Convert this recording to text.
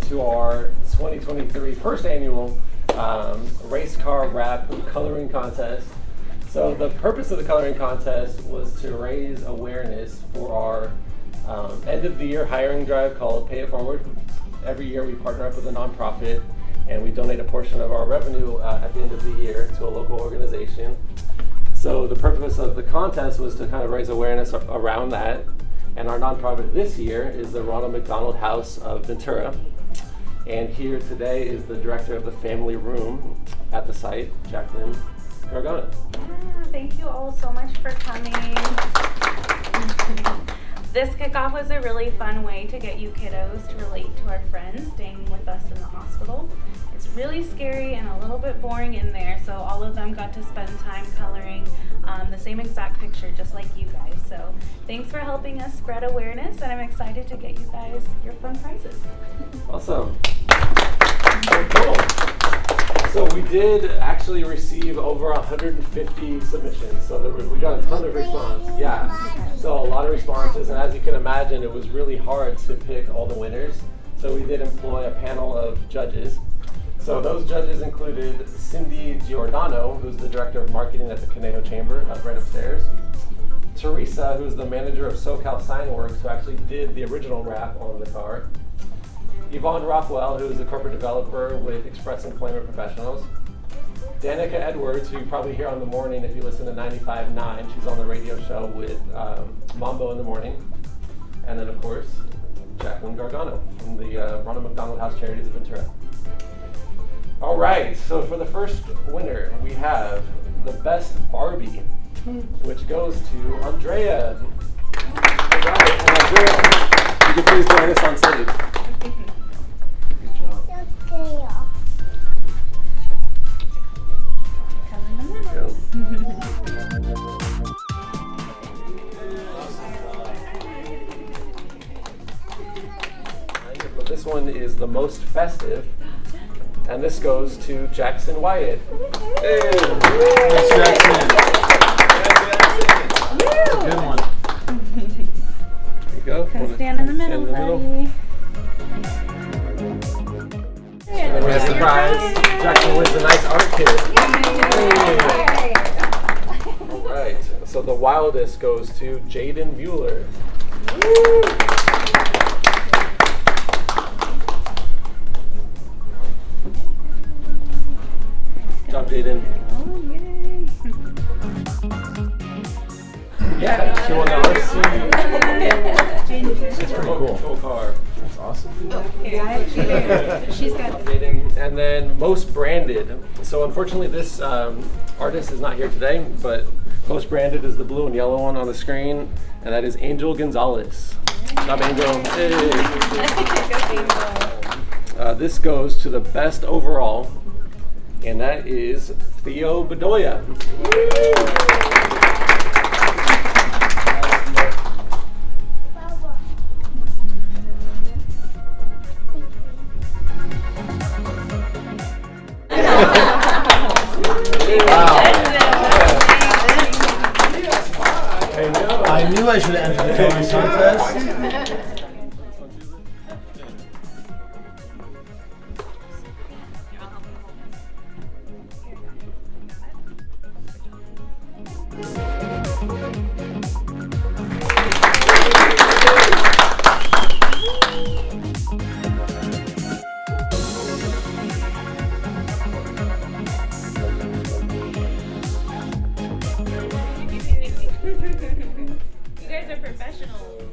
to our 2023 first annual race car wrap coloring contest. So the purpose of the coloring contest was to raise awareness for our end of the year hiring drive called Pay It Forward. Every year we partner up with a nonprofit and we donate a portion of our revenue at the end of the year to a local organization. So the purpose of the contest was to kind of raise awareness around that. And our nonprofit this year is the Ronald McDonald House of Ventura. And here today is the director of the family room at the site, Jacqueline Gargano. Yeah, thank you all so much for coming. This kickoff was a really fun way to get you kiddos to relate to our friends staying with us in the hospital. It's really scary and a little bit boring in there, so all of them got to spend time coloring the same exact picture, just like you guys. So thanks for helping us spread awareness, and I'm excited to get you guys your fun prizes. Awesome. Very cool. So we did actually receive over 150 submissions, so we got a ton of response. Yeah, so a lot of responses, and as you can imagine, it was really hard to pick all the winners. So we did employ a panel of judges. So those judges included Cindy Giordano, who's the director of marketing at the Conejo Chamber, right upstairs. Teresa, who's the manager of SoCal Signworks, who actually did the original wrap on the car. Yvonne Rockwell, who is the corporate developer with Express Employment Professionals. Danica Edwards, who you probably hear on the morning if you listen to 95.9. She's on the radio show with Mambo in the morning. And then, of course, Jacqueline Gargano from the Ronald McDonald House Charities of Ventura. All right, so for the first winner, we have the best Barbie, which goes to Andrea. All right, and Andrea, you can please join us on stage. Good job. But this one is the Most Festive. And this goes to Jackson Wyatt. Hey! Thanks, Jackson. That's a good one. There you go. Come stand in the middle, buddy. And we have the prize. Jackson wins a nice art kit. Hey. All right. So the Wildest goes to Jaden Mueller. Good job, Jaden. Oh, yay. Yeah, she won the RC. That's pretty cool. Control car. That's awesome. She's got Jaden. And then Most Branded. So unfortunately this artist is not here today, but Most Branded is the blue and yellow one on the screen, and that is Angel Gonzalez. Good job, Angel. Hey. This goes to the best overall, and that is Theo Bedoya. Wow. I knew I should have entered the coloring contest. You guys are professionals.